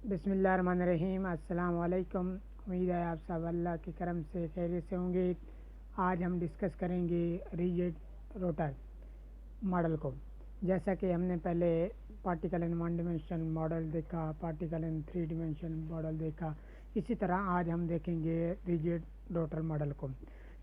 बिस्मिल्लाहिर्रहमानिर्रहीम। अस्सलाम वालेकुम। उम्मीद है आप सब अल्लाह के करम से खैरियत से होंगे। आज हम डिस्कस करेंगे रिजिड रोटर मॉडल को। जैसा कि हमने पहले particle in one dimension model देखा, particle in three dimension model देखा, इसी तरह आज हम देखेंगे रिजिड रोटर मॉडल को।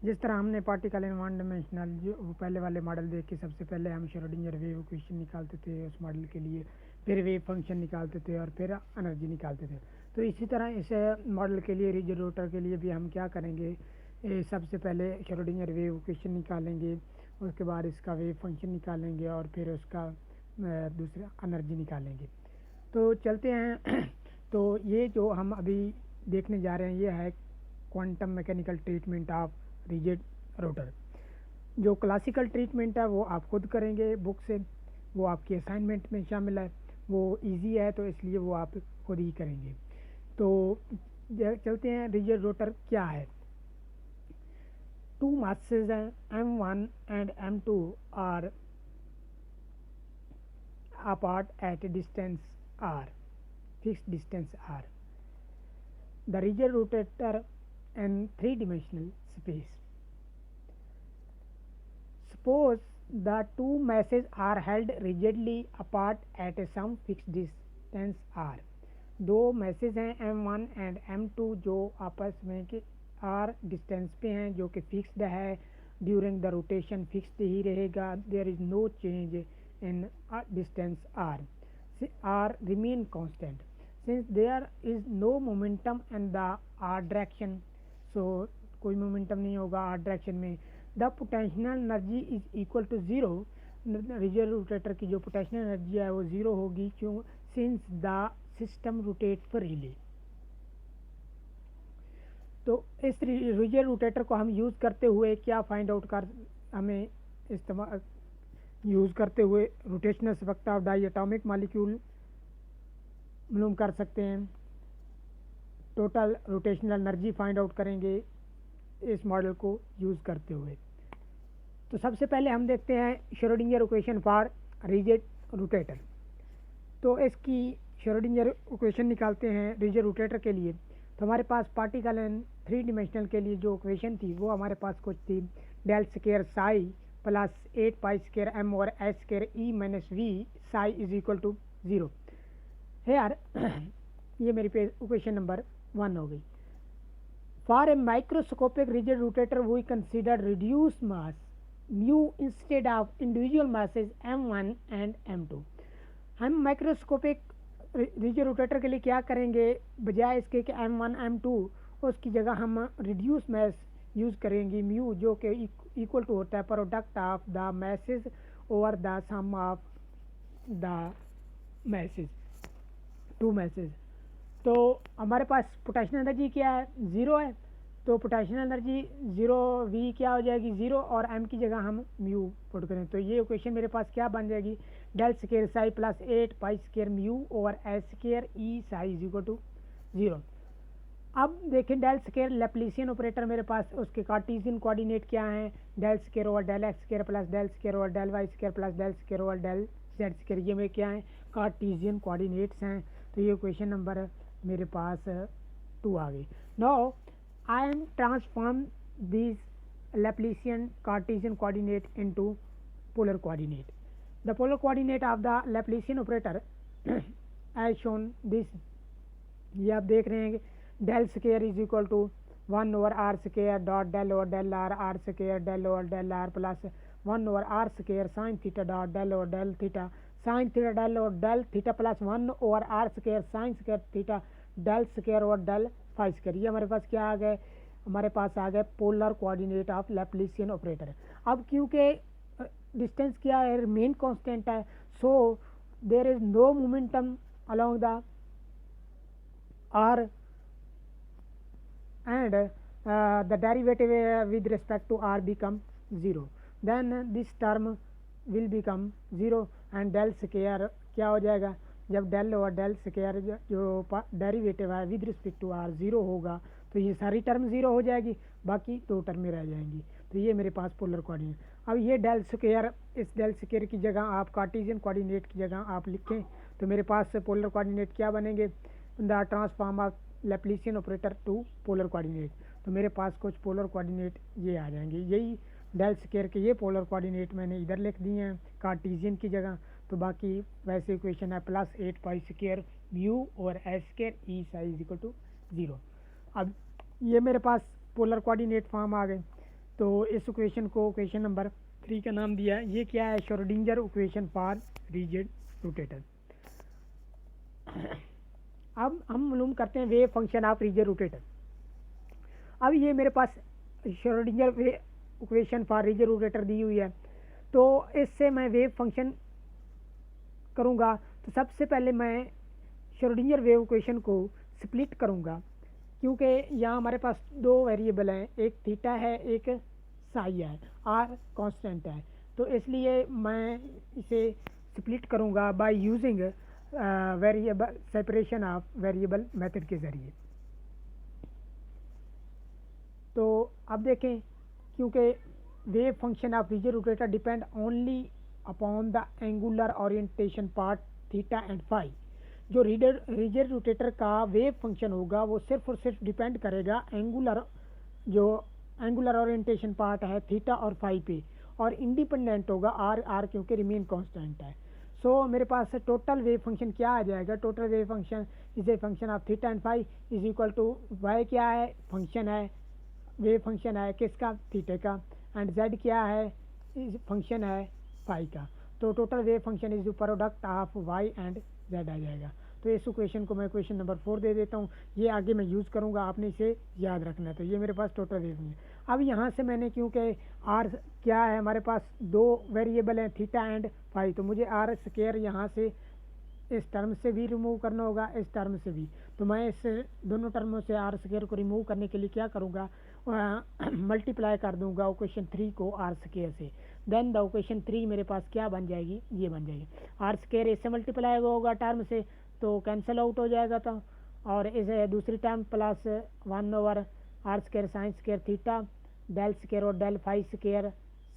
जिस तरह हमने पार्टिकल इन वन डिमेंशनल जो पहले वाले मॉडल देखे, सबसे पहले हम श्रोडिंगर वेव इक्वेशन निकालते थे उस मॉडल के लिए, फिर वेव फंक्शन निकालते थे और फिर एनर्जी निकालते थे। तो इसी तरह इस मॉडल के लिए रिजिड रोटर के लिए भी हम क्या करेंगे, सबसे पहले श्रोडिंगर वेव इक्वेशन निकालेंगे, उसके बाद इसका वेव फंक्शन निकालेंगे और फिर उसका दूसरा एनर्जी निकालेंगे। तो चलते हैं। तो ये जो हम अभी देखने जा रहे हैं ये है quantum mechanical treatment of rigid rotor. जो क्लासिकल ट्रीटमेंट है वो आप खुद करेंगे बुक से, वो आपकी असाइनमेंट में शामिल है, वो इजी है तो इसलिए वो आप खुद ही करेंगे। तो चलते हैं, रिजिड रोटर क्या है। टू मासेस हैं M1 and M2 are apart at a distance r, fixed distance r. The rigid rotator in three-dimensional space. Suppose the two masses are held rigidly apart at some fixed distance r. दो message हैं M1 and M2 जो आपस में के r distance पे हैं, जो कि फिक्स्ड है। ड्यूरिंग द रोटेशन फिक्स्ड ही रहेगा। There is no change in distance r. R remain constant since there is no momentum in the r direction, so कोई मोमेंटम नहीं होगा r डायरेक्शन में। The potential energy is equal to zero. Rigid rotator की जो potential energy है वो zero होगी, क्यों? Since the system rotate freely. तो इस रिजिड रोटेटर को हम यूज़ करते हुए क्या फाइंड आउट कर, हमें इस्तेमाल यूज़ करते हुए rotational aspect of diatomic molecule मालूम कर सकते हैं। Total rotational energy find out करेंगे इस मॉडल को यूज़ करते हुए। तो सबसे पहले हम देखते हैं Schrodinger equation for rigid rotator. तो इसकी श्रोडिंगर इक्वेशन निकालते हैं रिजिड रोटेटर के लिए। तो हमारे पास पार्टिकल इन थ्री डिमेंशनल के लिए जो इक्वेशन थी वो हमारे पास कुछ थी, del square psi plus 8 pi square m और s square e minus v psi is equal to 0 है यार। ये मेरी पे इक्वेशन नंबर 1 हो गई। For a microscopic rigid rotator we consider reduce mass mu instead of individual masses M1 and M2। हम microscopic rigid rotator के लिए क्या करेंगे, बजाय इसके कि M1 M2 उसकी जगह हम रिड्यूस मास यूज़ करेंगे म्यू, जो कि इक्वल टू होता है product of the masses over the sum of the masses, two masses. तो हमारे पास पोटेंशियल एनर्जी क्या है, ज़ीरो है। तो पोटेंशियल एनर्जी ज़ीरो, वी क्या हो जाएगी ज़ीरो और एम की जगह हम म्यू पुट करें। तो ये इक्वेशन मेरे पास क्या बन जाएगी, del square psi plus 8 pi square mu over S square e psi is equal to 0। अब देखें डेल स्क्वायर लैप्लासियन ऑपरेटर मेरे पास, उसके कार्टेशियन कोऑर्डिनेट क्या हैं, del square over del x square plus del square over del y square plus del square over del z square. ये में क्या हैं, कार्टेशियन कोऑर्डिनेट्स हैं। तो ये क्वेश्चन नंबर मेरे पास 2 आ गई। Now I am transform this Laplacian Cartesian coordinate into polar coordinate. The polar coordinate of the Laplacian operator as shown this. ये आप देख रहे हैं del square is equal to 1 over r square dot del over del r, r square del over del r plus 1 over r square sine theta dot del over del theta, sine theta del over del theta plus 1 over r square sine square theta del square over del phi square. ये हमारे पास क्या आ गए, हमारे पास आ गए polar coordinate of Laplacian operator. अब क्योंकि डिस्टेंस क्या है, रिमेन कांस्टेंट है, so there is no momentum along the r and the derivative with respect to r become 0, then this term will become 0 and del square क्या हो जाएगा, जब del over del square जो derivative है with respect to are 0 होगा तो ये सारी टर्म 0 हो जाएगी, बाकी 2 टर्में रह जाएंगी। तो ये मेरे पास पोलर कोऑर्डिनेट। अब ये डेल स्क्वायर, इस डेल स्क्वायर की जगह आप कार्टेशियन कोऑर्डिनेट की जगह आप लिखें तो मेरे पास पोलर कोऑर्डिनेट क्या बनेंगे, the transform of Laplacian operator to polar coordinate. तो मेरे पास कुछ पोलर कोऑर्डिनेट ये आ जाएंगे, यही डेल स्क्वायर के ये पोलर कोऑर्डिनेट मैंने इधर लिख दिए हैं कार्टेशियन की जगह। तो बाकी वैसे इक्वेशन है प्लस 8 पाई स्क्वायर म्यू और S square e psi is equal to 0। अब ये मेरे पास पोलर कोऑर्डिनेट फॉर्म आ गए। तो इस इक्वेशन को इक्वेशन नंबर 3 का नाम दिया है। ये क्या है? Schrodinger equation for rigid rotator. अब हम मालूम करते हैं wave function of rigid rotator. अब ये मेरे पास Schrodinger wave equation for rigid rotator दी हुई है, तो इससे मैं वेव फंक्शन करूँगा। तो सबसे पहले मैं श्रोडिंगर वेव इक्वेशन को स्प्लिट करूँगा, क्योंकि यहाँ हमारे पास दो वेरिएबल हैं, एक थीटा है एक साई है, आर कांस्टेंट है। तो इसलिए मैं इसे स्प्लिट करूँगा by using variable separation of variable method के ज़रिए। तो अब देखें, क्योंकि wave function of rigid rotator depend only upon the angular orientation part theta and phi. जो रिजिड रोटेटर का वेव फंक्शन होगा वो सिर्फ और सिर्फ डिपेंड करेगा जो एंगुलर ओरिएंटेशन पार्ट है थीटा और फाई पे, और इंडिपेंडेंट होगा आर क्योंकि रिमेन कांस्टेंट है। सो मेरे पास टोटल वेव फंक्शन क्या आ जाएगा? Total wave function is a function of theta and phi is equal to y क्या है? फंक्शन है, वेव फंक्शन है किसका? थीटे का। एंड जेड क्या है? फंक्शन है फाई का। तो total wave function is the product of y and z आ जाएगा। तो इस इक्वेशन को मैं इक्वेशन नंबर 4 दे देता हूँ, ये आगे मैं यूज़ करूँगा, आपने इसे याद रखना है। तो ये मेरे पास टोटल वेव फंक्शन। अब यहाँ से मैंने, क्योंकि आर क्या है हमारे पास दो वेरिएबल हैं थीटा एंड फाई, तो मुझे आर स्क्वायर यहाँ से इस टर्म से भी रिमूव करना होगा, इस टर्म से भी। तो मैं इस दोनों टर्मों से आर स्क्वायर को रिमूव करने के लिए क्या करूँगा? मल्टीप्लाई कर दूंगा इक्वेशन 3 को आर स्क्वायर से। देन द इक्वेशन 3 मेरे पास क्या बन जाएगी? ये बन जाएगी आर स्क्वायर इससे मल्टीप्लाई होगा टर्म से, तो कैंसिल आउट हो जाएगा। तो और इस दूसरी term plus 1 over r square sine square theta del square और डेल फाई स्क्वायर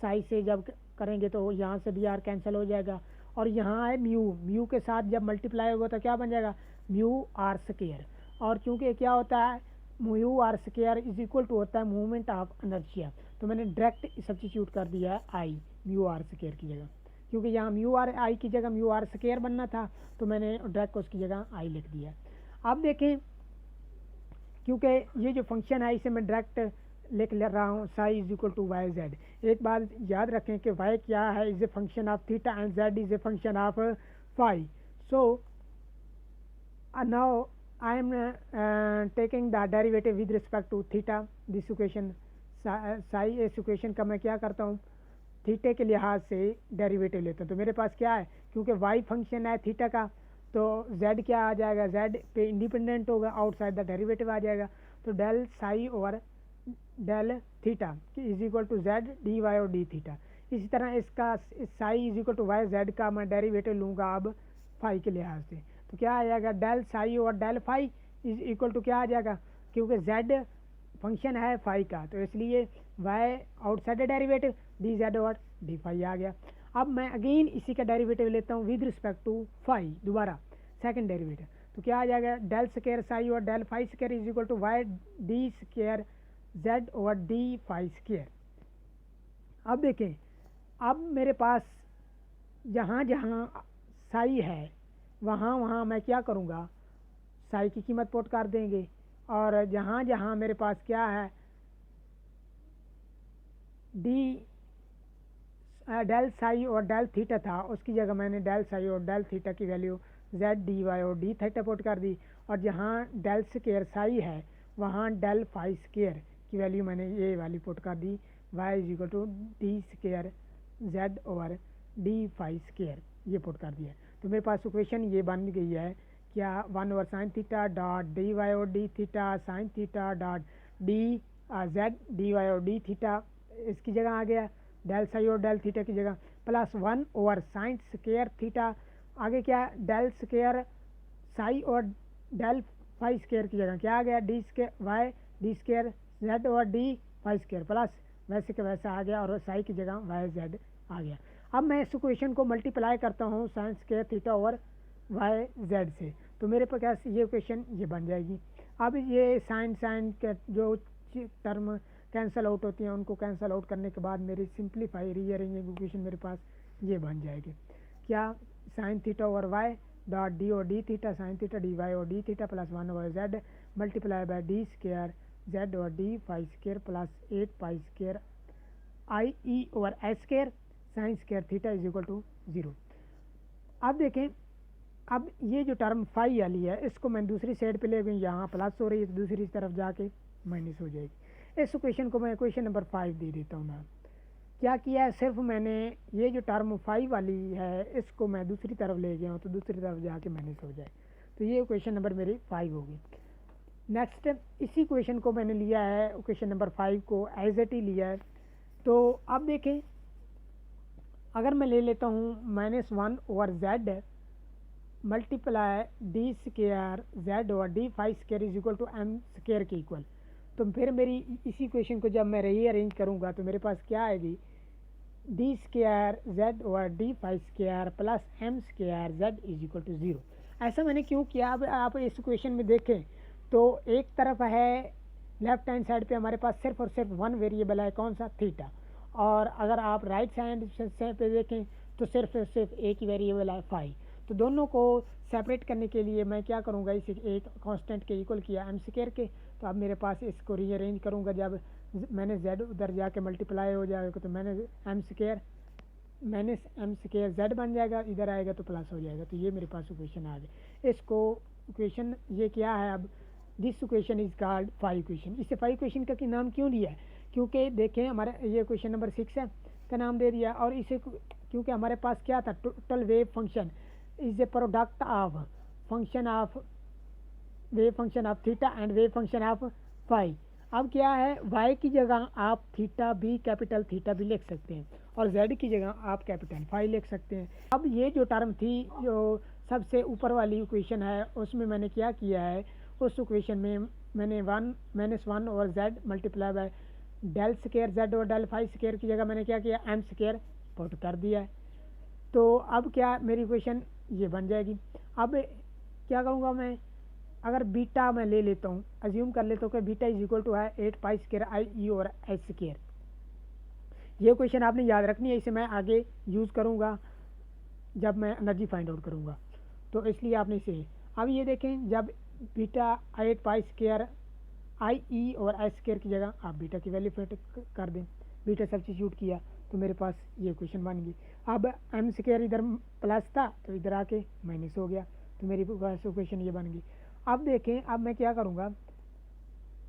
साई से जब करेंगे तो यहाँ से भी आर कैंसिल हो जाएगा। और यहाँ है म्यू के साथ जब मल्टीप्लाई होगा तो क्या बन जाएगा? Mu r square. और क्योंकि क्या होता है mu r square is equal to होता है मूवमेंट ऑफ इनर्शिया, तो मैंने डायरेक्ट सब्स्टिट्यूट कर दिया है आई म्यू आर स्क्वायर की जगह, क्योंकि यहाँ म्यू आर आई की जगह म्यू आर स्क्वायर बनना था, तो मैंने डायरेक्ट उसकी जगह आई लिख दिया। अब देखें, क्योंकि ये जो फंक्शन है इसे मैं डायरेक्ट लिख ले रहा हूँ psi is equal to y z. एक बात याद रखें कि वाई क्या है? Is a function of theta and z is a function of phi. So now I am taking the derivative with respect to theta this equation psi। इस equation का मैं क्या करता हूँ? थीटे के लिहाज से डेरिवेटिव लेता हूँ। तो मेरे पास क्या है? क्योंकि y फंक्शन है थीटा का, तो z क्या आ जाएगा? z पे इंडिपेंडेंट होगा, आउटसाइड द डेरिवेटिव आ जाएगा। तो del psi over del theta is equal to z d Y और डी थीटा। इसी तरह इसका psi is equal to y z का मैं डेरिवेटिव लूँगा अब फाई के लिहाज से। तो क्या आ जाएगा? डेल साई और del phi is equal to क्या आ जाएगा? क्योंकि जेड फंक्शन है फाई का, तो इसलिए y outside derivative d z और डी फाई आ गया। अब मैं अगेन इसी का डेरिवेटिव लेता हूँ विद रिस्पेक्ट टू फाई, दोबारा सेकंड डेरिवेटिव। तो क्या आ जाएगा? डेल स्क्वायर साई और del phi square is equal to y d square z और डी फाई स्क्वायर। अब देखें, अब मेरे पास जहाँ जहाँ साई है वहाँ मैं क्या करूँगा? साई की कीमत पुट कर देंगे, और जहाँ जहाँ मेरे पास क्या है डी डेल साई और डेल थीटा था, उसकी जगह मैंने डेल साई और डेल थीटा की वैल्यू जेड डी वाई और डी थीटा पुट कर दी। और जहाँ डेल स्क्वायर साई है वहाँ डेल फाई स्क्वायर की वैल्यू मैंने ये वाली पुट कर दी, y is equal to d square z over d phi square, ये पुट कर दिया। तो मेरे पास इक्वेशन ये बन गई है क्या? 1 over sine theta dot d Y और d theta sine theta dot d z d Y और डी थीटा इसकी जगह आ गया, डेल साई और डेल थीटा की जगह, plus 1 over sine square theta, आगे क्या? डेल स्क्वायर साई और डेल फाई स्क्वायर की जगह क्या आ गया? D square y d square z और डी फाई स्क्वायर, प्लस वैसे के वैसा आ गया, और साई की जगह वाई जेड आ गया। अब मैं इस इक्वेशन को मल्टीप्लाई करता हूँ साइन स्क्वायर थीटा और वाई जेड से, तो मेरे पास ये इक्वेशन ये बन जाएगी। अब ये साइन के जो टर्म कैंसिल आउट होती हैं उनको कैंसिल आउट करने के बाद मेरी सिंप्लीफाई रीअरेंजिंग इक्वेशन मेरे पास ये बन जाएगी। क्या? Sine theta over y dot d और d theta sine theta D Y और d theta plus 1 over z multiply by d square z और d phi square plus 8 pi square I E over S square sine square theta is equal to 0। अब देखें, अब ये जो term phi वाली है इसको मैं दूसरी साइड पे ले गई, यहाँ प्लस हो रही है तो दूसरी तरफ जाके माइनस हो जाएगी। इस इक्वेशन को मैं इक्वेशन नंबर 5 दे देता हूँ। मैं क्या किया है, सिर्फ मैंने ये जो टर्म 5 वाली है इसको मैं दूसरी तरफ ले गया हूँ तो दूसरी तरफ जाके माइनस हो जाए, तो ये इक्वेशन नंबर मेरी 5 होगी। नेक्स्ट, इसी इक्वेशन को मैंने लिया है, इक्वेशन नंबर 5 को एज इट ही लिया है। तो अब देखें, अगर मैं ले लेता हूँ -1 over z multiply d square z और d phi square is equal to m square के इक्वल, तो फिर मेरी इसी इक्वेशन को जब मैं रीअरेंज करूँगा तो मेरे पास क्या आएगी, डी स्क्वायर जेड और d phi square plus m square z is equal to 0। ऐसा मैंने क्यों किया, अब आप इस इक्वेशन में देखें तो एक तरफ है लेफ्ट हैंड साइड पे हमारे पास सिर्फ और सिर्फ वन वेरिएबल है, कौन सा, थीटा, और अगर आप राइट हैंड पे देखें तो सिर्फ और सिर्फ एक ही वेरिएबल है फाई। तो दोनों को सेपरेट करने के लिए मैं क्या करूँगा, इसे एक कांस्टेंट के इक्वल किया एम स्क्वायर के, तो अब मेरे पास इसको रीअरेंज करूँगा, जब मैंने जेड उधर जाके मल्टीप्लाई हो जाएगा तो मैंने m square minus M square z बन जाएगा, इधर आएगा तो प्लस हो जाएगा, तो ये मेरे पास इक्वेशन आ गई। इसको इक्वेशन ये क्या है, अब this equation is called phi equation. इसे फाई इक्वेशन का नाम क्यों लिया है, क्योंकि देखें हमारा ये क्वेश्चन नंबर 6 है का नाम दे दिया, और इसे क्योंकि हमारे पास क्या था, total wave function is a product of function of wave function of theta and wave function of phi. अब क्या है, वाई की जगह आप थीटा भी कैपिटल थीटा भी लिख सकते हैं और जेड की जगह आप कैपिटल फाई लिख सकते हैं। अब ये जो टर्म थी, जो सबसे ऊपर वाली इक्वेशन है, उसमें मैंने क्या किया है, उस इक्वेशन में मैंने -1 और z multiply by del square z और डेल फाई स्क्वायर की जगह मैंने क्या किया, एम स्क्वायर पुट कर दिया है। तो अब क्या मेरी इक्वेशन ये बन जाएगी। अब क्या करूँगा मैं, अगर बीटा मैं ले लेता हूँ, अज्यूम कर लेता हूँ कि बीटा इज इक्वल टू है 8 पाई स्क्वायर आई ई और एच स्क्वायर। ये क्वेश्चन आपने याद रखनी है, इसे मैं आगे यूज़ करूँगा जब मैं एनर्जी फाइंड आउट करूँगा, तो इसलिए आपने इसे, अब ये देखें, जब beta 8 pi square I E और एच स्क्वायर की जगह आप बीटा की वैल्यू फिट कर दें, बीटा सब्स्टिट्यूट किया तो मेरे पास ये क्वेश्चन बन गई। अब एम स्क्वायर इधर प्लस था तो इधर आके माइनस हो गया, तो मेरी पास इक्वेशन ये बन गई। अब देखें, अब मैं क्या करूँगा,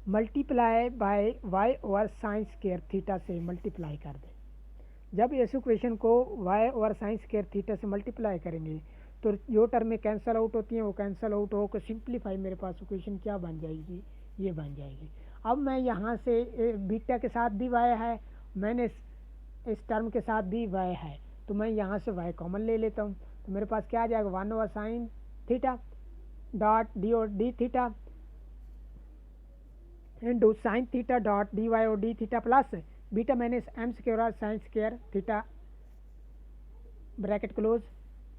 multiply by y over sine square theta से मल्टीप्लाई कर दें। जब इस इक्वेशन को y over sine square theta से मल्टीप्लाई करेंगे तो जो टर्में कैंसिल आउट होती हैं वो कैंसिल आउट होकर सिंप्लीफाई मेरे पास इक्वेशन क्या बन जाएगी, ये बन जाएगी। अब मैं यहाँ से बीटा के साथ भी वाई है, मैंने इस टर्म के साथ भी वाई है, तो मैं यहाँ से वाई कॉमन ले लेता हूँ, तो मेरे पास क्या आ जाएगा, 1 over sine theta dot d और d theta into sine theta dot d Y और d theta plus beta minus M square और sine square theta bracket close,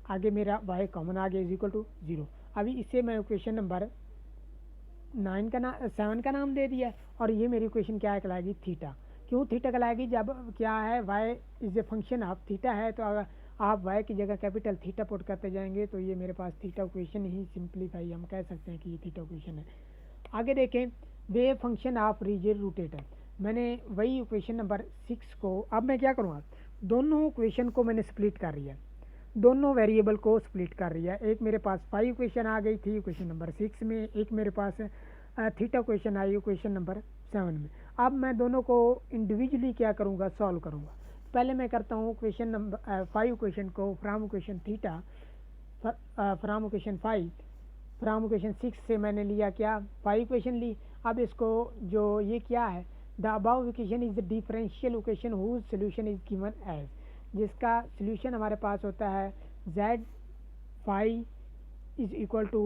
आगे मेरा वाई कॉमन आ गया इज इक्वल टू 0। अभी इसे मैं इक्वेशन नंबर 7 का नाम दे दिया, और ये मेरी इक्वेशन क्या कहलाएगी, थीटा। क्यों थीटा कहलाएगी, जब क्या है, y is a function of theta है, तो अगर आप वाई की जगह कैपिटल थीटा पुट करते जाएंगे तो ये मेरे पास थीटा इक्वेशन ही सिंप्लीफाई हम कह सकते हैं कि ये थीटा इक्वेशन है। आगे देखें, wave function of rigid rotator, मैंने वही इक्वेशन नंबर 6 को, अब मैं क्या करूँगा, दोनों इक्वेशन को मैंने स्प्लिट कर लिया, दोनों वेरिएबल को स्प्लिट कर लिया। एक मेरे पास 5 इक्वेशन आ गई थी इक्वेशन नंबर 6 में, एक मेरे पास थीटा इक्वेशन आई इक्वेशन नंबर 7 में। अब मैं दोनों को इंडिविजुअली क्या करूँगा, सॉल्व करूँगा। पहले मैं करता हूँ इक्वेशन नंबर 5 इक्वेशन को from equation theta from equation 5 from equation 6 से मैंने लिया क्या, 5 इक्वेशन ली। अब इसको जो ये क्या है, the above equation is the differential equation whose solution is given as, जिसका सोल्यूशन हमारे पास होता है z phi is equal to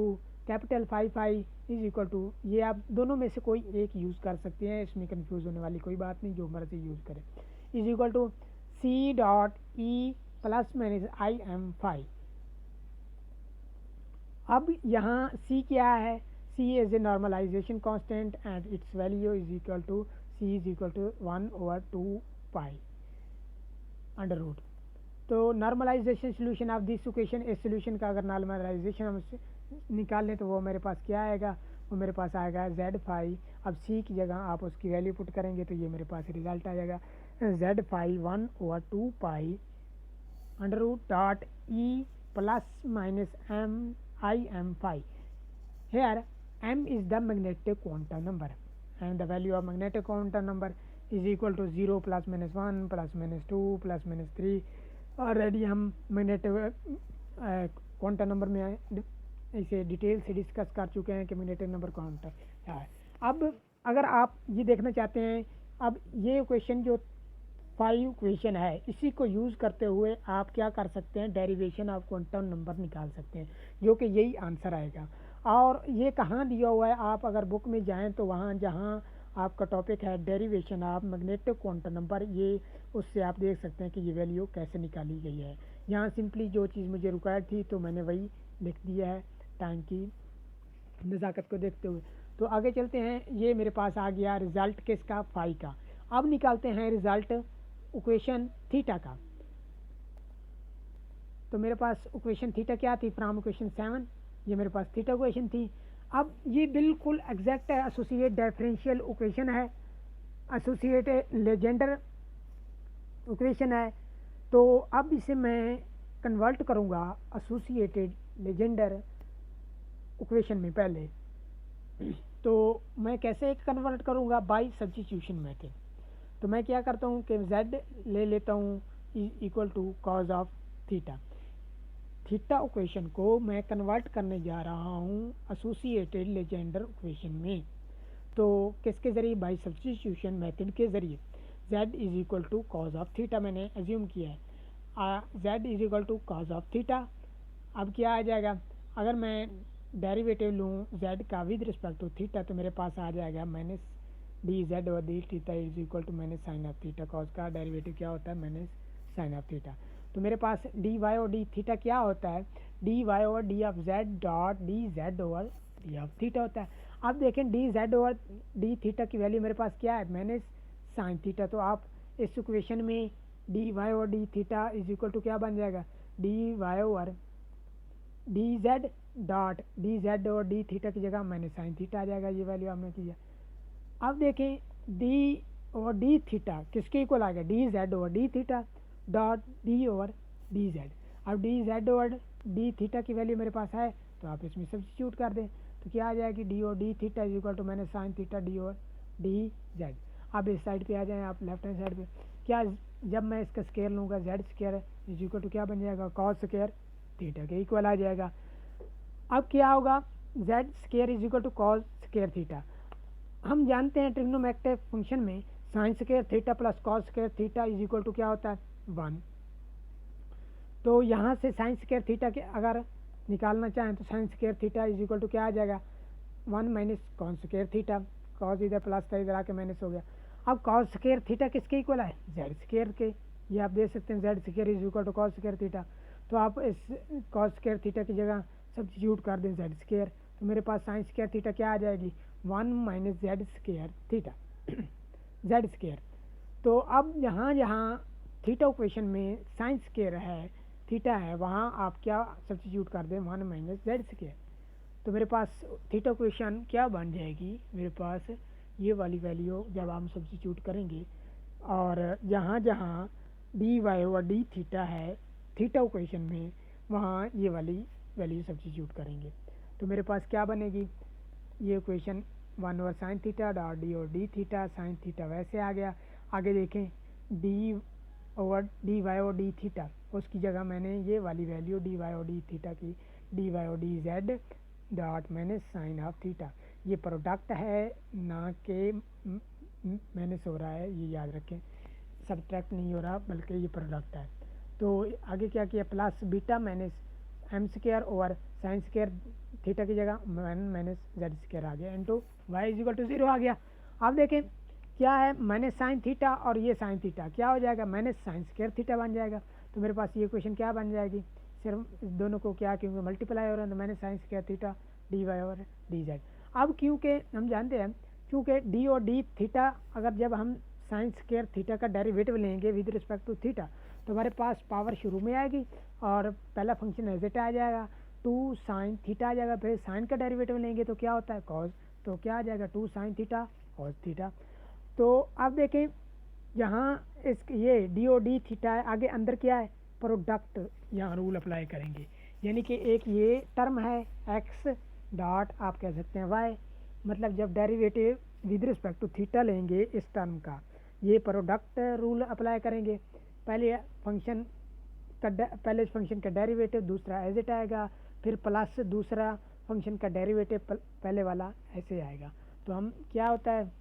capital phi is equal to, ये आप दोनों में से कोई एक यूज़ कर सकते हैं, इसमें कंफ्यूज होने वाली कोई बात नहीं, जो मर्जी यूज़ करें, is equal to C dot E plus minus I M phi. अब यहाँ सी क्या है, C is a normalization constant and its value is equal to C is equal to 1/2 pi under root. तो normalization solution of this equation, इस solution का अगर normalisation हम निकाल लें तो वो मेरे पास क्या आएगा, वो मेरे पास आएगा जेड फाई। अब सी की जगह आप उसकी वैल्यू पुट करेंगे तो ये मेरे पास रिजल्ट आ जाएगा z phi 1/2 pi under root dot E plus minus m i M phi. Here m is the magnetic quantum number and the value of magnetic quantum number is equal to 0 plus minus 1 plus minus 2 plus minus 3। Already हम magnetic quantum number में इसे detail से discuss कर चुके हैं कि magnetic number quantum क्या है। अब अगर आप ये देखना चाहते हैं, अब ये क्वेश्चन जो 5 क्वेश्चन है इसी को यूज़ करते हुए आप क्या कर सकते हैं, डेरिवेशन ऑफ क्वांटम नंबर निकाल सकते हैं, जो कि यही आंसर आएगा। और ये कहाँ दिया हुआ है, आप अगर बुक में जाएं तो वहाँ जहाँ आपका टॉपिक है derivation of magnetic quantum number, ये उससे आप देख सकते हैं कि ये वैल्यू कैसे निकाली गई है। यहाँ सिंपली जो चीज़ मुझे रिक्वायर्ड थी तो मैंने वही लिख दिया है टाइम की नज़ाकत को देखते हुए। तो आगे चलते हैं, ये मेरे पास आ गया रिज़ल्ट किसका, फाई का। अब निकालते हैं रिज़ल्ट इक्वेशन थीटा का। तो मेरे पास इक्वेशन थीटा क्या थी, फ्रॉम इक्वेशन 7, ये मेरे पास थीटा इक्वेशन थी। अब ये बिल्कुल एग्जैक्ट है, एसोसिएट डिफरेंशियल इक्वेशन है, एसोसिएट लेजेंडर इक्वेशन है। तो अब इसे मैं कन्वर्ट करूँगा एसोसिएटेड लेजेंडर इक्वेशन में पहले। तो मैं कैसे कन्वर्ट करूँगा, बाय सब्स्टिट्यूशन मेथड। तो मैं क्या करता हूँ कि z ले लेता हूँ equal to cos of theta. Theta equation को मैं कन्वर्ट करने जा रहा हूँ एसोसिएटेड लेजेंडर इक्वेशन में। तो किसके ज़रिए, बाय सब्स्टिट्यूशन मेथड के ज़रिए। z is equal to cos of theta मैंने एज्यूम किया है, z is equal to cos of theta. अब क्या आ जाएगा, अगर मैं डेरिवेटिव लूँ z का विद रिस्पेक्ट टू थीटा तो मेरे पास आ जाएगा माइनस डी जेड और d theta is equal to minus sine of theta. Cos का डेरिवेटिव क्या होता है, माइनस साइन ऑफ थीटा। तो मेरे पास डी वाई और डी थीटा क्या होता है, d y over d of z dot d Z over d of theta होता है। अब देखें d Z over D theta की वैल्यू मेरे पास क्या है, माइनस साइन थीटा। तो आप इस इक्वेशन में d y over D theta is equal to क्या बन जाएगा, d y over D z dot d Z over D theta की जगह माइनस साइन थीटा आ जाएगा। ये वैल्यू हमने किया। अब देखें डी ओवर डी थीटा किसके इक्वल आ गया, D Z over D theta dot D over D Z. अब D Z over D theta की वैल्यू मेरे पास है तो आप इसमें सब्स्टिट्यूट कर दें तो क्या आ जाएगी, d over D theta is equal to minus sine theta D over D Z. अब इस साइड पे आ जाएं आप, लेफ्ट हैंड साइड पे क्या, जब मैं इसका स्केयर लूँगा z square is equal to क्या बन जाएगा, कॉस स्केयर थीटा के इक्वल आ जाएगा। अब क्या होगा, z square is equal to cos square theta. हम जानते हैं ट्रिग्नोमेट्रिक फंक्शन में sine square theta plus cos square theta is equal to क्या होता है, 1। तो यहाँ से साइन स्क्वायर थीटा के अगर निकालना चाहें तो sine square theta is equal to क्या आ जाएगा, 1 minus cos square theta. Cos इधर प्लस था, इधर आके माइनस हो गया। अब कॉस स्क्वायर थीटा किसके इक्वल है, जेड स्क्वायर के। ये आप देख सकते हैं z square is equal to cos square theta. तो आप इस कॉस स्क्वायर थीटा की जगह सब्स्टिट्यूट कर दें जेड स्क्वायर, तो मेरे पास साइन स्क्वायर थीटा क्या आ जाएगी, 1 minus Z square theta Z square. तो अब यहाँ जहाँ थीटा इक्वेशन में साइन स्क्वायर है थीटा है, वहाँ आप क्या सब्स्टिट्यूट कर दें, 1 माइनस जेड स्क्वायर। तो मेरे पास थीटा इक्वेशन क्या बन जाएगी, मेरे पास ये वाली वैल्यू जब हम सब्स्टिट्यूट करेंगे और जहाँ जहाँ D y over D theta है थीटा इक्वेशन में, वहाँ ये वाली वैल्यू सब्स्टिट्यूट करेंगे तो मेरे पास क्या बनेगी, ये equation 1 over sine theta dot d और डी थीटा, साइन थीटा वैसे आ गया। आगे देखें डी ओवर डी वाई और डी थीटा, उसकी जगह मैंने ये वाली वैल्यू डी वाई और डी थीटा की डी वाई और D z dot minus sine of theta. ये प्रोडक्ट है ना कि माइनस हो रहा है, ये याद रखें, सब्ट्रैक्ट नहीं हो रहा बल्कि ये प्रोडक्ट है। तो आगे क्या किया, plus beta minus M square over sine square theta की जगह 1 माइनस जेड स्क्वायर आ गया into y is equal to 0 आ गया। अब देखें क्या है, माइनस साइन थीटा और ये साइन थीटा क्या हो जाएगा, माइनस साइन स्क्वायर थीटा बन जाएगा। तो मेरे पास ये इक्वेशन क्या बन जाएगी, सिर्फ इस दोनों को क्या, क्योंकि मल्टीप्लाई हो रहा है तो मैंने sine square theta D Y और डी जेड। अब क्योंकि हम जानते हैं क्योंकि डी और डी थीटा अगर जब हम साइन स्क्वायर थीटा का डेरिवेटिव लेंगे विद रिस्पेक्ट टू थीटा तो हमारे पास पावर शुरू में आएगी और पहला फंक्शन एज इट आ जाएगा 2 साइन थीटा आ जाएगा, फिर साइन का डेरिवेटिव लेंगे तो क्या होता है कॉस, तो क्या आ जाएगा 2 साइन थीटा कॉस थीटा। तो अब देखें यहाँ इस ये डी ओ डी थीटा है, आगे अंदर क्या है प्रोडक्ट, यहाँ रूल अप्लाई करेंगे, यानी कि एक ये टर्म है एक्स डॉट आप कह सकते हैं वाई, मतलब जब derivative with respect to theta लेंगे इस टर्म का ये प्रोडक्ट रूल अप्लाई करेंगे। पहले फंक्शन का डेरिवेटिव दूसरा एज इट आएगा, फिर प्लस दूसरा फंक्शन का डेरिवेटिव पहले वाला ऐसे आएगा। तो हम क्या होता है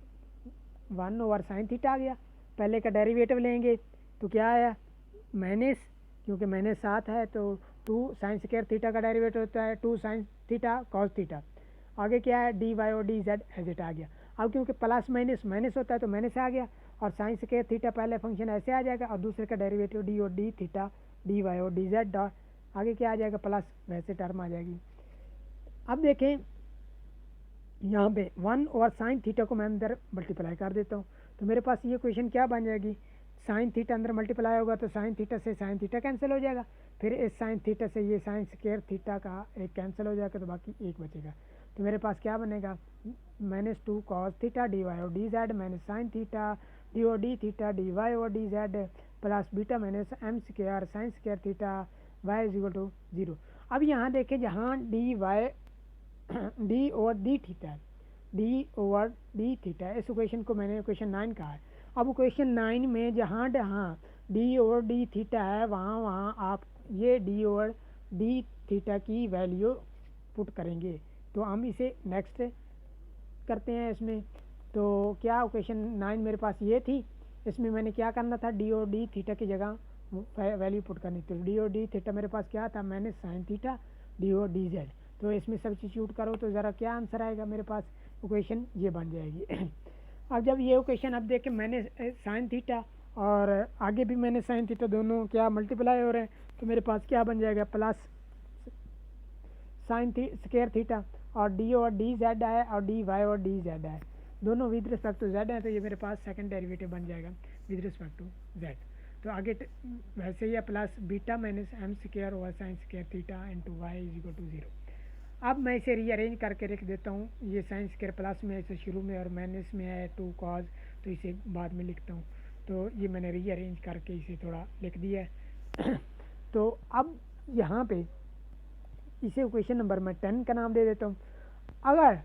1 ओवर साइन थीटा आ गया, पहले का डेरिवेटिव लेंगे तो क्या आया माइनस, क्योंकि माइनस साथ है तो 2 साइन स्क्वायर थीटा का डेरिवेटिव होता है 2 साइन थीटा कॉस थीटा। आगे क्या है डी वाई और डी जेड एज इट आ गया। अब क्योंकि प्लस माइनस माइनस होता है तो माइनस आ गया और साइन स्क्वायर थीटा पहले फंक्शन ऐसे आ जाएगा और दूसरे का डेरिवेटिव डी और डी थीटा डी वाई और डी जेड डॉट आगे क्या आ जाएगा प्लस वैसे टर्म आ जाएगी। अब देखें यहाँ पे 1 ओवर साइन थीटा को मैं अंदर मल्टीप्लाई कर देता हूँ तो मेरे पास ये क्वेश्चन क्या बन जाएगी, साइन थीटा अंदर मल्टीप्लाई होगा तो साइन थीटा से साइन थीटा कैंसिल हो जाएगा, फिर इस साइन थीटा से ये साइन स्क्वायर थीटा का एक कैंसिल हो जाएगा तो बाकी एक बचेगा। तो मेरे पास क्या बनेगा -2 कॉस थीटा डी वाई और D Z minus sine theta D O D theta D Y और D Z plus beta minus M square sine square theta Y is equal to 0। अब यहाँ देखें जहाँ D Y D over D theta D over D theta इस equation को मैंने equation 9 कहा है। अब इक्वेशन 9 में जहाँ डी ओवर डी थीटा है वहाँ आप ये डी ओवर डी थीटा की वैल्यू पुट करेंगे। तो हम इसे नेक्स्ट करते हैं इसमें। तो क्या इक्वेशन 9 मेरे पास ये थी, इसमें मैंने क्या करना था डी ओवर डी थीटा की जगह वैल्यू पुट करनी थी। डी ओवर डी थीटा मेरे पास क्या था मैंने sign theta D over D Z, तो इसमें सब्स्टिट्यूट करो तो ज़रा क्या आंसर आएगा मेरे पास इक्वेशन ये बन जाएगी। अब जब ये इक्वेशन अब देखें मैंने साइन थीटा और आगे भी मैंने साइन थीटा दोनों क्या मल्टीप्लाई हो रहे हैं तो मेरे पास क्या बन जाएगा प्लस साइन स्क्वायर थीटा और डी और डी जेड है और डी वाई और डी जेड है, दोनों विद रिस्पेक्ट टू जेड है तो ये मेरे पास सेकंड डेरिवेटिव बन जाएगा विद रिस्पेक्ट टू जेड। तो आगे वैसे ही है plus beta minus M square over sine square theta into y is equal to 0। अब मैं इसे रीअरेंज करके रख देता हूँ, ये साइन स्क्वायर प्लस में इसे शुरू में और माइनस में है 2 कॉज तो इसे बाद में लिखता हूँ। तो ये मैंने रीअरेंज करके इसे थोड़ा लिख दिया है। तो अब यहाँ पे इसे इक्वेशन नंबर मैं 10 का नाम दे देता हूँ। अगर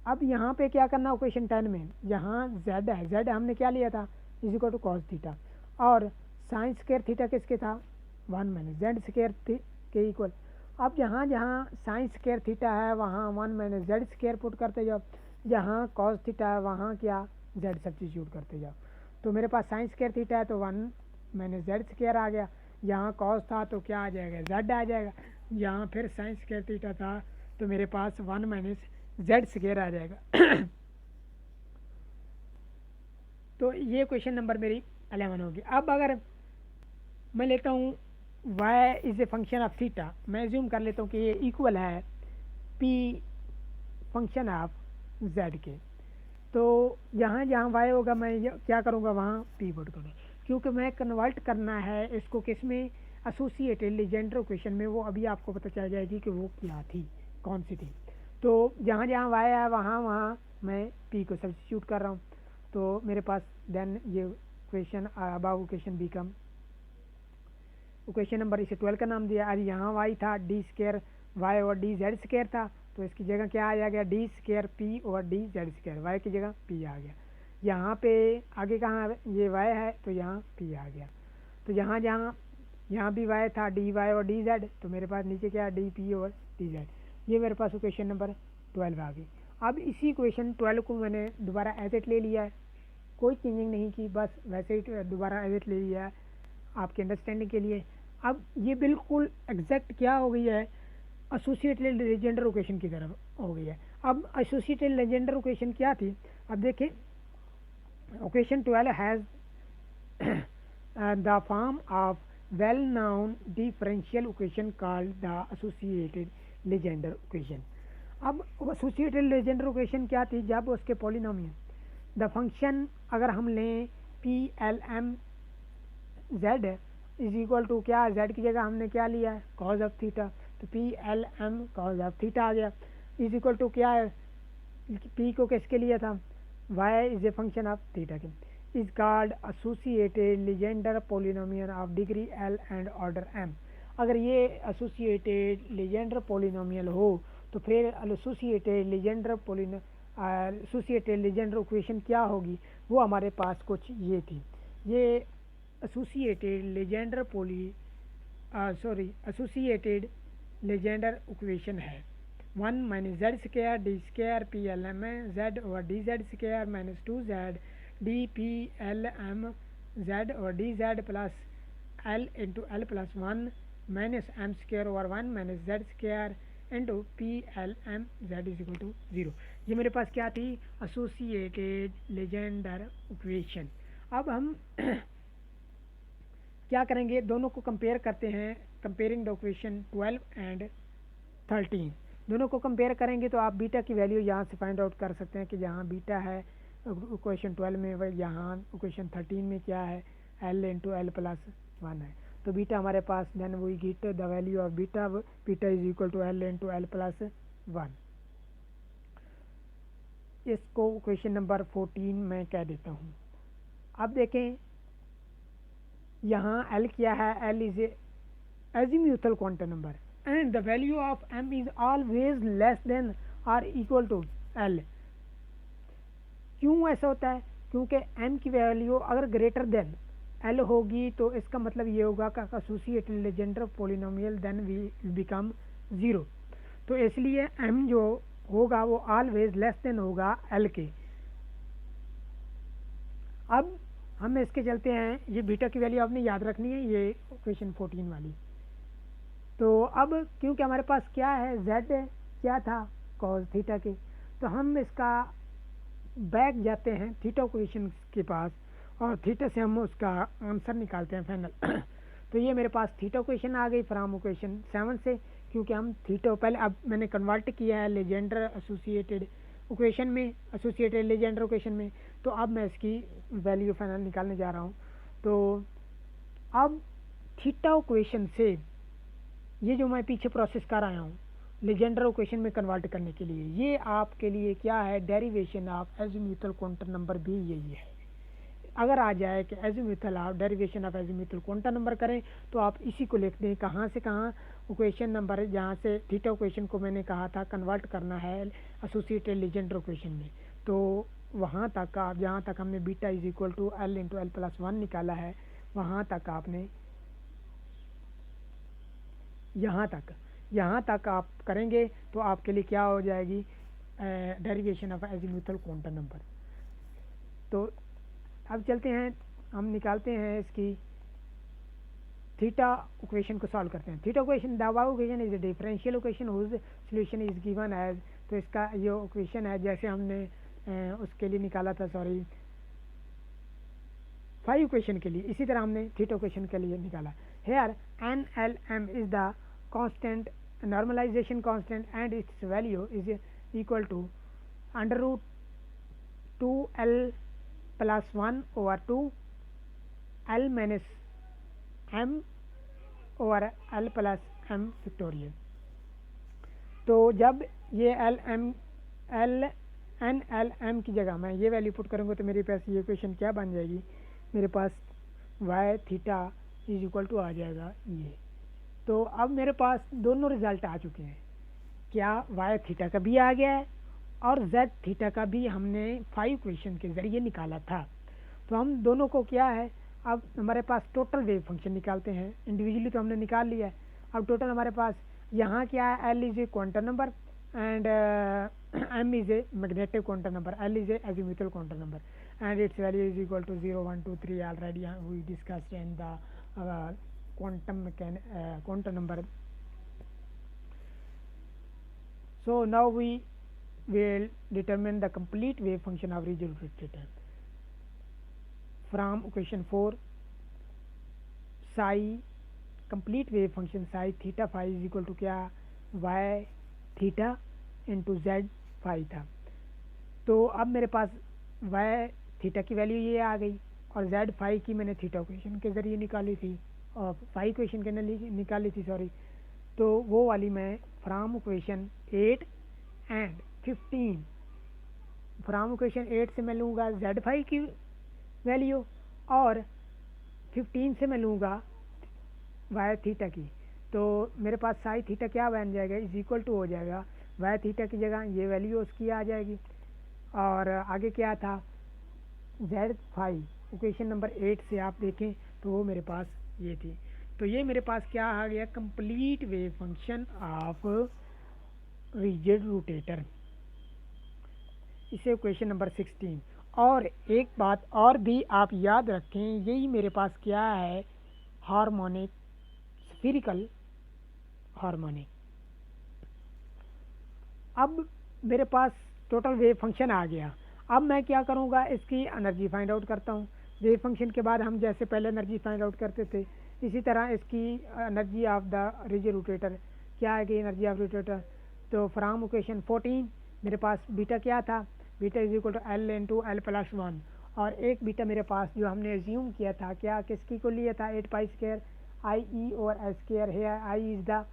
अब यहाँ पे क्या करना इक्वेशन 10 में यहाँ z है, z हमने क्या लिया था is equal to cos theta और साइन स्क्वायर थीटा किसके था 1 माइनस जेड स्क्वायर के इक्वल। अब जहाँ जहाँ साइन स्क्वायर थीटा है वहाँ 1 माइनस जेड स्क्वायर पुट करते जाओ, जहाँ कॉस थीटा है वहाँ क्या जेड सब्स्टिट्यूट करते जाओ। तो मेरे पास साइन स्क्वायर थीटा है तो 1 माइनस जेड स्क्वायर आ गया, यहाँ कॉस था तो क्या आ जाएगा जेड आ जाएगा, यहाँ फिर साइन स्क्वायर थीटा था तो मेरे पास 1 माइनस जेड स्क्वायर आ जाएगा। तो ये क्वेश्चन नंबर मेरी 11 होगी। अब अगर मैं लेता हूँ y is a function of theta, मैं एज्यूम कर लेता हूँ कि ये इक्वल है p फंक्शन ऑफ z के, तो यहाँ जहाँ y होगा मैं क्या करूँगा वहाँ p पुट करूँगा, क्योंकि मैं कन्वर्ट करना है इसको किस में एसोसिएटेड लीजेंड्रे इक्वेशन में, वो अभी आपको पता चल जाएगी कि वो क्या थी कौन सी थी। तो जहाँ जहाँ y है वहाँ मैं p को सब्स्टिट्यूट कर रहा हूँ तो मेरे पास देन ये equation above equation become equation number इसे 12 का नाम दिया। आज यहाँ y था डी स्क्वायर वाई और डी जेड स्क्वायर था तो इसकी जगह क्या आ गया डी स्क्वायर पी और डी जेड स्क्वायर, वाई की जगह p आ गया। यहाँ पे आगे कहाँ ये y है तो यहाँ p आ गया। तो यहाँ भी y था डी वाई और डी जेड तो मेरे पास नीचे क्या डी पी और डी जेड, ये मेरे पास इक्वेशन नंबर 12 आ गई। अब इसी इक्वेशन 12 को मैंने दोबारा एज इट ले लिया है, कोई चेंजिंग नहीं की, बस वैसे ही दोबारा एज इट ले लिया है आपके अंडरस्टैंडिंग के लिए। अब ये बिल्कुल एग्जैक्ट क्या हो गई है एसोसिएटेड लीजेंड्रे इक्वेशन की तरफ हो गई है। अब एसोसिएटेड लीजेंड्रे इक्वेशन क्या थी, अब देखें equation 12 has the form of well known differential equation called the associated Legendre equation. अब associated Legendre equation क्या थी? जब उसके polynomial द फंक्शन अगर हम लें P L M Z is equal to क्या, जेड की जगह हमने क्या लिया है? कॉज ऑफ थीटा, तो P L M cos of theta आ गया, इज इक्वल टू क्या है? पी को किसके लिए था? Y is a function of theta के, is called associated Legendre polynomial of degree L and order M. अगर ये एसोसिएटेड लीजेंडर पोलिनोमियल हो तो फिर associated Legendre associated Legendre equation क्या होगी? वो हमारे पास कुछ ये थी, ये associated Legendre associated Legendre equation है 1 minus Z square D square P L M Z और D Z square minus 2 Z D P L M Z और D Z plus l into L plus 1 minus M square over 1 minus Z square into p L M Z is equal to 0। ये मेरे पास क्या थी? Associated Legendre equation. अब हम क्या करेंगे? दोनों को कंपेयर करते हैं, कंपेयरिंग द इक्वेशन 12 एंड 13। दोनों को कंपेयर करेंगे तो आप बीटा की वैल्यू यहाँ से फाइंड आउट कर सकते हैं कि जहाँ बीटा है इक्वेशन 12 में, वही यहाँ इक्वेशन 13 में क्या है? एल इंटू एल प्लस 1 है। तो बीटा हमारे पास then we get the value of beta, beta is equal to L into L plus 1। इसको इक्वेशन नंबर 14 में कह देता हूँ। अब देखें यहाँ एल क्या है? L is a azimuthal quantum number and the value of m is always less than or equal to l। क्यों ऐसा होता है? क्योंकि m की वैल्यू अगर ग्रेटर देन l होगी तो इसका मतलब ये होगा कि associated Legendre polynomial then will become 0। तो इसलिए m जो होगा वो ऑलवेज लेस देन होगा l के। अब हम इसके चलते हैं, ये बीटा की वैल्यू आपने याद रखनी है, ये इक्वेशन 14 वाली। तो अब क्योंकि हमारे पास क्या है? z क्या था? कॉस थीटा के, तो हम इसका बैक जाते हैं थीटा इक्वेशन के पास और थीटा से हम उसका आंसर निकालते हैं फाइनल। तो ये मेरे पास थीटा इक्वेशन आ गई फ्रॉम इक्वेशन 7 से, क्योंकि हम थीटा पहले अब मैंने कन्वर्ट किया है लीजेंडर एसोसिएटेड इक्वेशन में, एसोसिएटेड लीजेंडर इक्वेशन में। तो अब मैं इसकी वैल्यू फाइनल निकालने जा रहा हूँ। तो अब थीटा इक्वेशन से ये जो मैं पीछे प्रोसेस कर आया हूँ लीजेंडर इक्वेशन में कन्वर्ट करने के लिए, ये आपके लिए क्या है? Derivation of azimuthal quantum number भी यही है। अगर आ जाए कि azimuthal of derivation of azimuthal quantum number करें तो आप इसी को लिख दें, कहाँ से कहाँ? इक्वेशन नंबर जहाँ से थीटा इक्वेशन को मैंने कहा था कन्वर्ट करना है एसोसिएटेड लीजेंडर इक्वेशन में, तो वहाँ तक आप जहाँ तक हमने beta is equal to L into L plus 1 निकाला है, वहाँ तक आपने यहाँ तक आप करेंगे तो आपके लिए क्या हो जाएगी? Derivation of azimuthal quantum number. तो अब चलते हैं, हम निकालते हैं इसकी थीटा इक्वेशन को सॉल्व करते हैं। Theta equation the above equation is a differential equation whose solution is given as, तो इसका ये इक्वेशन है जैसे हमने उसके लिए निकाला था, सॉरी 5 इक्वेशन के लिए, इसी तरह हमने थीटा इक्वेशन के लिए निकाला। Here n l m is the constant normalization constant and its value is equal to under root 2l plus 1 over 2 l minus m over l plus m factorial। तो जब ये n l m की जगह मैं ये value put करूँगा तो मेरे पास ये इक्वेशन क्या बन जाएगी? मेरे पास y theta is equal to आ जाएगा ये। तो अब मेरे पास दोनों रिजल्ट आ चुके हैं, क्या वाई थीटा का भी आ गया है और जेड थीटा का भी हमने 5 इक्वेशन के ज़रिए निकाला था। तो हम दोनों को क्या है, अब हमारे पास टोटल वेव फंक्शन निकालते हैं। इंडिविजुअली तो हमने निकाल लिया है, अब टोटल हमारे पास यहाँ क्या है? L is a quantum number and m is a magnetic quantum number, l is a azimuthal quantum number and its value is equal to 0 1 2 3 already we discussed in the quantum number। So now we will determine the complete wave function of region rotator from equation 4 psi complete wave function psi theta phi is equal to क्या, Y theta into Z phi था। तो अब मेरे पास Y theta की value ये आ गई और जेड फाई की मैंने थीटा इक्वेशन के ज़रिए निकाली थी और फाई इक्वेशन के निकाली थी सॉरी। तो वो वाली मैं from equation 8 and 15, from equation 8 से मैं लूँगा जेड फाई की वैल्यू और 15 से मैं लूँगा वाई थीटा की। तो मेरे पास साई थीटा क्या बन जाएगा, इज इक्वल टू हो जाएगा वाई थीटा की जगह ये वैल्यू उसकी आ जाएगी। और आगे क्या था, जेड फाई इक्वेशन नंबर 8 से आप देखें तो वो मेरे पास ये थी। तो ये मेरे पास क्या आ गया, complete wave function of rigid rotator, इसे इक्वेशन नंबर 16। और एक बात और भी आप याद रखें, यही मेरे पास क्या है, हार्मोनिक, स्फीरिकल हार्मोनिक। अब मेरे पास टोटल वेव फंक्शन आ गया। अब मैं क्या करूँगा, इसकी एनर्जी फाइंड आउट करता हूँ। वेव फंक्शन के बाद हम जैसे पहले एनर्जी फाइंड आउट करते थे, इसी तरह इसकी energy of the rigid rotator क्या है कि एनर्जी ऑफ रोटेटर। तो फ्रॉम इक्वेशन 14 मेरे पास बीटा क्या था, beta is equal to L into L plus 1। और एक बीटा मेरे पास जो हमने एज्यूम किया था, क्या किसकी को लिया था, 8 पाई स्क्वायर आई ई और एस स्क्वायर है। I is the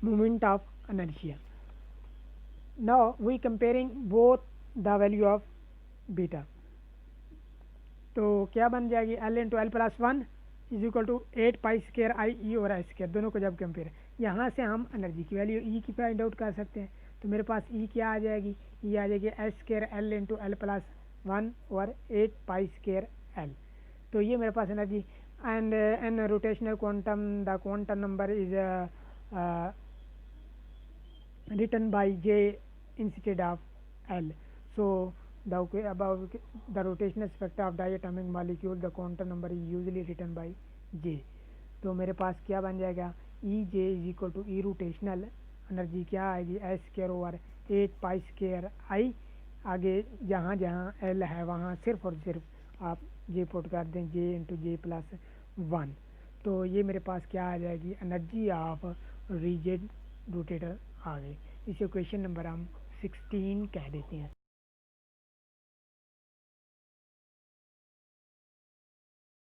moment of inertia. Now we comparing both the value of beta. तो क्या बन जाएगी, L into L plus 1 is equal to 8 pi square I E और I square, दोनों को जब कंपेयर, यहाँ से हम एनर्जी की वैल्यू ई की फाइंड आउट कर सकते हैं। तो मेरे पास ई क्या आ जाएगी, ई आ जाएगी S square L into L plus 1 और 8 पाई स्क्वायर एल। तो ये मेरे पास energy and N rotational quantum, the quantum number is written by J instead of L. So about the rotational spectra of diatomic molecule, the quantum number is usually written by J. तो मेरे पास क्या बन जाएगा, E J is equal to E rotational energy क्या आएगी, S square over 8 pi square I. आगे जहाँ जहाँ एल है वहाँ सिर्फ और सिर्फ आप जे पुट कर दें, जे इंटू जे प्लस 1। तो ये मेरे पास क्या आ जाएगी, एनर्जी ऑफ रिजिड रोटेटर आ गई। इसे क्वेश्चन नंबर हम 16 कह देते हैं।